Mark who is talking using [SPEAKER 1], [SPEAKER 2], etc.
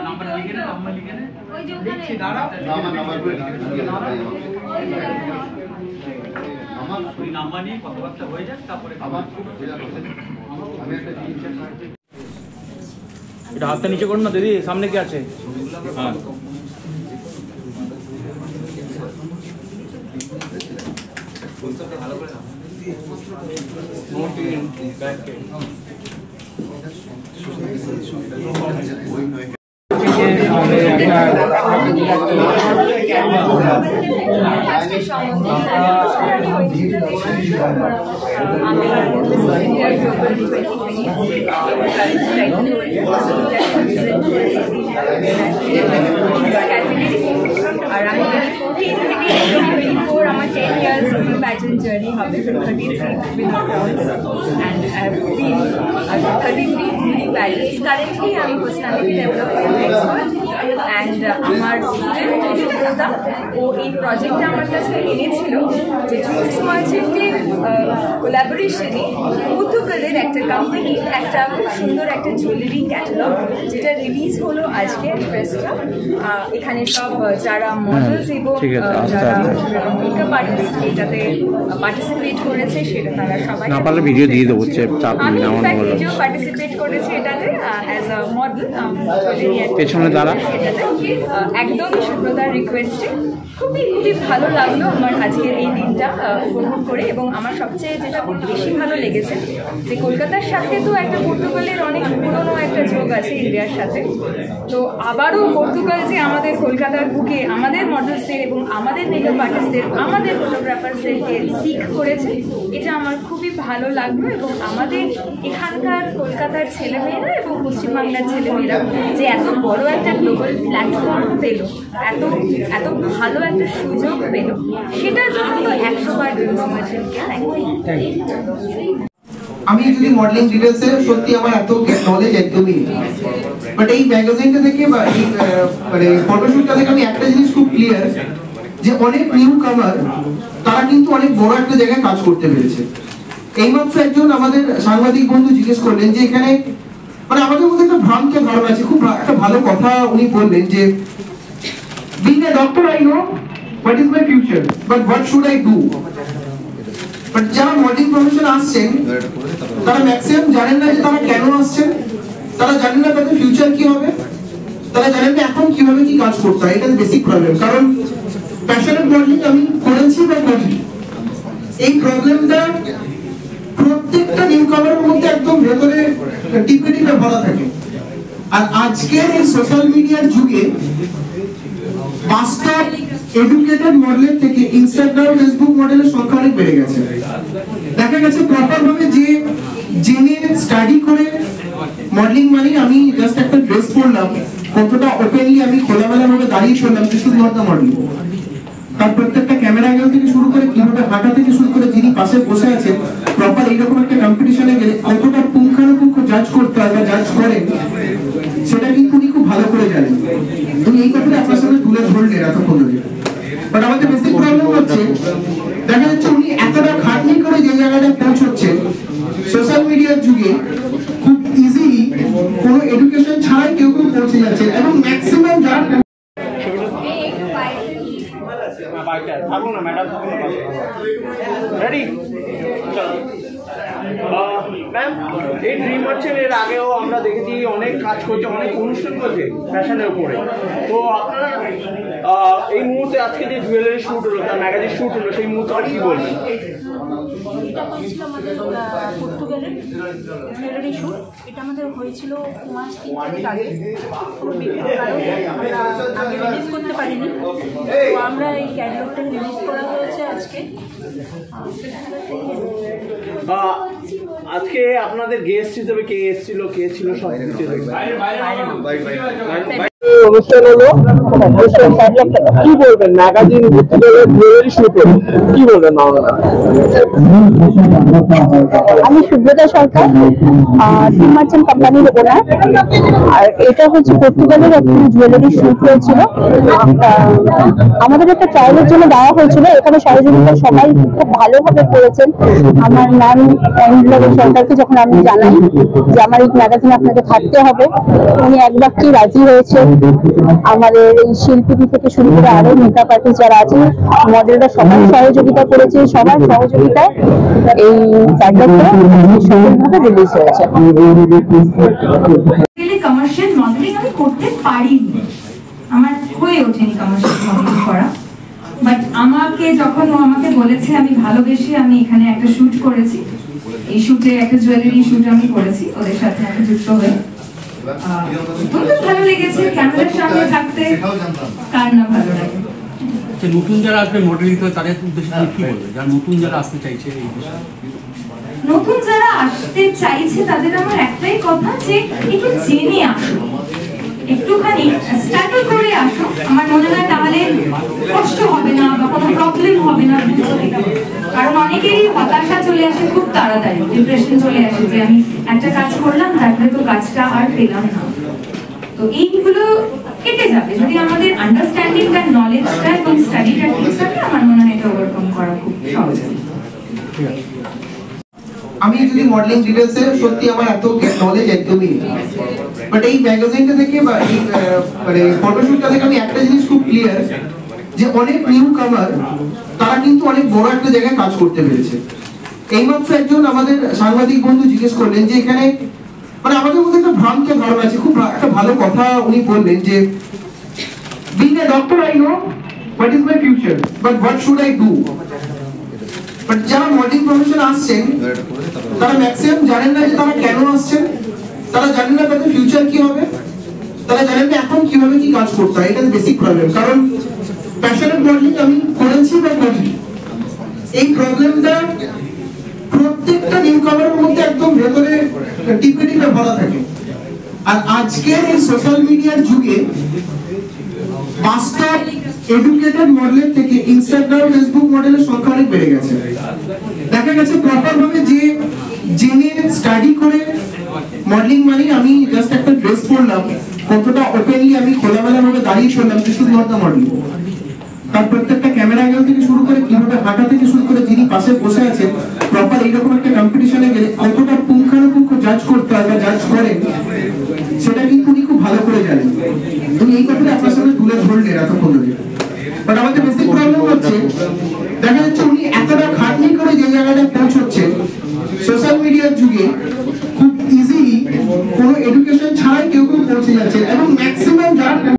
[SPEAKER 1] Number লিখে না, number লিখে না, ওই যে ওখানে নাম্বার করে আমার ওই নাম্বার নিয়ে কথাবার্তা হয়ে যায়, তারপরে আমার আমি একটা জিনিস
[SPEAKER 2] এটা হাতটা নিচে করুন না দিদি, সামনে কি আছে? হ্যাঁ ভালো করে
[SPEAKER 3] আর আমি 14 থেকে 24 আমার 10 years pageant journey হবে, 33 will count and I have been 33 beauty pageants. Currently I'm personality development expert and আমার student সুব্রতা ও এই প্রজেক্টটা আমার কাছে এনেছিল যে জুলস মার্চেন্টের কোলাবোরেশনে পর্তুগালের একটা কোম্পানি একটা খুব সুন্দর একটা জুয়েলারি ক্যাটালগ যেটা রিলিজ হলো আজকে প্রেসটা। এখানে সব যারা মডেলস এবং যারা মেকআপ আর্টিস্ট এটাতে পার্টিসিপেট করেছে সেটা তারা সবাই
[SPEAKER 2] না পারলে ভিডিও দিয়ে দেবো,
[SPEAKER 3] আমি ভিডিও পার্টিসিপেট করেছি এটাতে অ্যাজ আ মডেল
[SPEAKER 2] পেছনে দাঁড়া
[SPEAKER 3] এটাতে একদমই সুব্রতার রিকোয়েস্টে খুবই খুবই ভালো লাগলো আমার আজকের এই দিনটা উপভোগ করে। এবং আমার সবচেয়ে যেটা বেশি ভালো লেগেছে যে কলকাতার সাথে তো একটা পর্তুগালের অনেক পুরনো একটা যোগ আছে ইন্ডিয়ার সাথে, তো আবারও পর্তুগাল যে আমাদের কলকাতার বুকে আমাদের মডেলসদের এবং আমাদের মেকআপ আর্টিস্টদের আমাদের ফটোগ্রাফার্সদেরকে সিক করেছে, এটা আমার খুবই ভালো লাগলো। এবং আমাদের এখানকার কলকাতার ছেলেমেয়েরা এবং পশ্চিমবাংলার ছেলেমেয়েরা যে এত বড় একটা গ্লোবাল প্ল্যাটফর্ম পেল, এত এত ভালো একটা সুযোগ পেল, সেটার জন্য তো 100 বার
[SPEAKER 4] আমি যদি মডেলিং ডিটেইলসে সত্যি আমার এত নলেজ একদমই নেই, বাট এই ম্যাগাজিনটা থেকে বা এই মানে ফটোশুটটা থেকে আমি একটা জিনিস খুব ক্লিয়ার যে অনেক নিউ কামার তারা কিন্তু অনেক বড় একটা জায়গায় কাজ করতে পেরেছে। এইমাত্র একজন আমাদের সাংবাদিক বন্ধু জিজ্ঞেস করলেন যে এখানে মানে আমাদের মধ্যে একটা ভ্রান্ত ধারণা আছে, খুব একটা ভালো কথা উনি বললেন যে being a doctor I know what is my future but what should I do, but যারা মডেলিং প্রফেশন আসছেন তারা ম্যাক্সিমাম জানেন না যে তারা কেন আসছেন, তারা জানেন না তাদের ফিউচার কি হবে, তারা জানেন না এখন কিভাবে কি কাজ করতে হয়। এটা বেসিক প্রবলেম, কারণ প্যাশনেট মডেলিং আমি করেছি বা করি, এই প্রবলেমটা প্রত্যেকটা নিউ কামারের মধ্যে একদম ভেতরে টিপে টিপে ভরা থাকে। আর আজকের এই সোশ্যাল মিডিয়ার যুগে বাস্তব এডুকেটেড মডেলের থেকে ইনস্টাগ্রাম ফেসবুক মডেলের সংখ্যা অনেক বেড়ে গেছে। দেখা গেছে প্রপার ভাবে যে জেনে স্টাডি করে মডেলিং মানে আমি জাস্ট একটা ড্রেস পরলাম, কতটা ওপেনলি আমি খোলামেলা ভাবে দাঁড়িয়ে পড়লাম যে শুধু একটা মডেলিং, তার প্রত্যেকটা ক্যামেরা অ্যাঙ্গেল থেকে শুরু করে কিভাবে হাঁটা থেকে শুরু করে যিনি পাশে বসে আছেন প্রপার এইরকম একটা কম্পিটিশনে গেলে কতটা পুঙ্খানুপুঙ্খ জাজ করতে হয় বা জাজ করেন সেটা কিন্তু উনি খুব ভালো করে জানেন। তুমি এই কথাটা আপনার সামনে তুলে ধরলেন এতক্ষণ ধরে, বাট আমাদের বেসিক প্রবলেম হচ্ছে দেখা যাচ্ছে উনি এতটা খাটনি করে যে জায়গাটায় পৌঁছচ্ছেন সোশ্যাল মিডিয়ার যুগে খুব ইজিলি কোনো এডুকেশন ছাড়াই কেউ কেউ পৌঁছে যাচ্ছে। এবং ম্যাক্সিমাম যারা
[SPEAKER 2] ম্যাম এই ড্রিম মার্চেন্ট এর আগেও আমরা দেখেছি অনেক কাজ করছে, অনেক অনুষ্ঠান করছে ফ্যাশনের উপরে, তো আপনারা এই মুহূর্তে আজকে যে জুয়েলারি শুট হলো, তার ম্যাগাজিন শুট হলো, সেই মুহূর্তে আর কি বলবেন?
[SPEAKER 5] এটা হয়েছিল আমাদের পর্তুগালের জুয়েলারি শুট, এটা আমাদের হয়েছিল মাস 3 আগে, আমি রিলিজ করতে পারিনি, তো আমরা এই ক্যাটালগটা রিলিজ করা হয়েছে আজকে।
[SPEAKER 2] আজকে আপনাদের গেস্ট হিসেবে কে এসেছিল, কে ছিল সব কিছু অনুষ্ঠান হলো কি বলবেন ম্যাগাজিন জুয়েলারি শুট কি বলবেন মামলা?
[SPEAKER 5] আমি সুব্রতা সরকার, টিম মার্চেন্ট কোম্পানির ওনার। আর এটা হচ্ছে পর্তুগালের একটি জুয়েলারি শুট হয়েছিল। আমাদের একটা ট্রায়ালের জন্য দেওয়া হয়েছিল, এখানে সহযোগিতা সবাই খুব ভালোভাবে করেছেন। আমার ম্যাম সরকারকে যখন আমি জানাই যে আমার এই ম্যাগাজিন আপনাকে থাকতে হবে, উনি এক বাক্যেই রাজি হয়েছে। আমাদের এই শিল্পী থেকে শুরু করে আরো মেকআপ আর্টিস্ট যারা আছে, মডেলরা সবাই সহযোগিতা করেছে। সবার সহযোগিতায় এই প্যাকেটটা সফলভাবে রিলিজ হয়েছে।
[SPEAKER 3] কমার্শিয়াল মডেলিং আমি করতে পারিনি, আমার হয়ে ওঠেনি কমার্শিয়াল মডেলিং করা। বাট আমাকে যখন ও আমাকে বলেছে, আমি ভালোবেসে আমি এখানে একটা শুট করেছি। এই শুটে একটা জুয়েলারি শুট আমি করেছি ওদের সাথে একটা যুক্ত হয়ে। খুব ভালো লেগেছে ক্যামেরার সামনে থাকতে, কার না ভালো লাগে।
[SPEAKER 1] নতুন যারা আসবে মডেলিং তো তাদের উদ্দেশ্যে কি বলবে, যারা নতুন যারা আসতে চাইছে এই বিষয়ে?
[SPEAKER 3] নতুন যারা আসতে চাইছে তাদের আমার একটাই কথা যে একটু জেনে আসো, একটুখানি স্টাডি করে আসো। আমার মনে হয় তাহলে কষ্ট হবে না বা কোনো প্রবলেম হবে না। কারণ অনেকেরই হতাশা চলে আসে খুব তাড়াতাড়ি, ডিপ্রেশন চলে আসে যে আমি একটা কাজ করলাম তারপরে তো কাজটা আর পেলাম না। তো এইগুলো কেটে যাবে যদি আমাদের আন্ডারস্ট্যান্ডিংটা, নলেজটা এবং স্টাডিটা ঠিক থাকে। আমার মনে হয় এটা ওভারকাম করা খুব সহজ।
[SPEAKER 4] আমি যদি মডেলিং ডিটেইলসে সত্যি আমার এত নলেজ একদমই নেই, বাট এই ম্যাগাজিনটা থেকে বা এই মানে ফটোশুটটা থেকে আমি একটা জিনিস খুব ক্লিয়ার যে অনেক নিউ কামার তারা কিন্তু অনেক বড় একটা জায়গায় কাজ করতে পেরেছে। এইমাত্র একজন আমাদের সাংবাদিক বন্ধু জিজ্ঞেস করলেন যে এখানে মানে আমাদের মধ্যে একটা ভ্রান্ত ধারণা আছে। খুব একটা ভালো কথা উনি বললেন যে being a doctor I know what is my future but what should I do। But যারা মডেলিং প্রফেশনে আসছেন তারা ম্যাক্সিমাম জানেন না যে তারা কেন আসছেন, তারা জানেন না তাদের ফিউচার কি হবে, তারা জানেন না এখন কিভাবে কি কাজ করতে হয়। এটা বেসিক প্রবলেম। কারণ প্যাশনেট মডেলিং আমি করেছি বা করি, এই প্রবলেমটা প্রত্যেকটা নিউ কামারের মধ্যে একদম ভেতরে টিপে টিপে ভরা থাকে। আর আজকের এই সোশ্যাল মিডিয়ার যুগে বাস্তব এডুকেটেড মডেলের থেকে ইনস্টাগ্রাম ফেসবুক মডেলের সংখ্যা অনেক বেড়ে গেছে। দেখা গেছে প্রপার ভাবে যে জেনে স্টাডি করে মডেলিং মানে আমি জাস্ট একটা ড্রেস পরলাম, কতটা ওপেনলি আমি খোলামেলা ভাবে দাঁড়িয়ে পড়লাম, this is not the modelling. তার প্রত্যেকটা ক্যামেরা অ্যাঙ্গেল থেকে শুরু করে কিভাবে হাঁটা থেকে শুরু করে যিনি পাশে বসে আছেন প্রপার এইরকম একটা কম্পিটিশনে গেলে কতটা পুঙ্খানুপুঙ্খ জাজ করতে হয় বা জাজ করেন সেটা কিন্তু উনি খুব ভালো করে জানেন। উনি এই কথাটা আপনার সামনে তুলে ধরলেন এতক্ষণ ধরে। বাট আমাদের বেসিক প্রবলেম হচ্ছে দেখা যাচ্ছে উনি এতটা খাটনি করে যে জায়গাটা পৌঁছচ্ছেন সোশ্যাল মিডিয়ার যুগে খুব ইজিলি কোনো এডুকেশন ছাড়াই কেউ কেউ পৌঁছে যাচ্ছে এবং ম্যাক্সিমাম যারা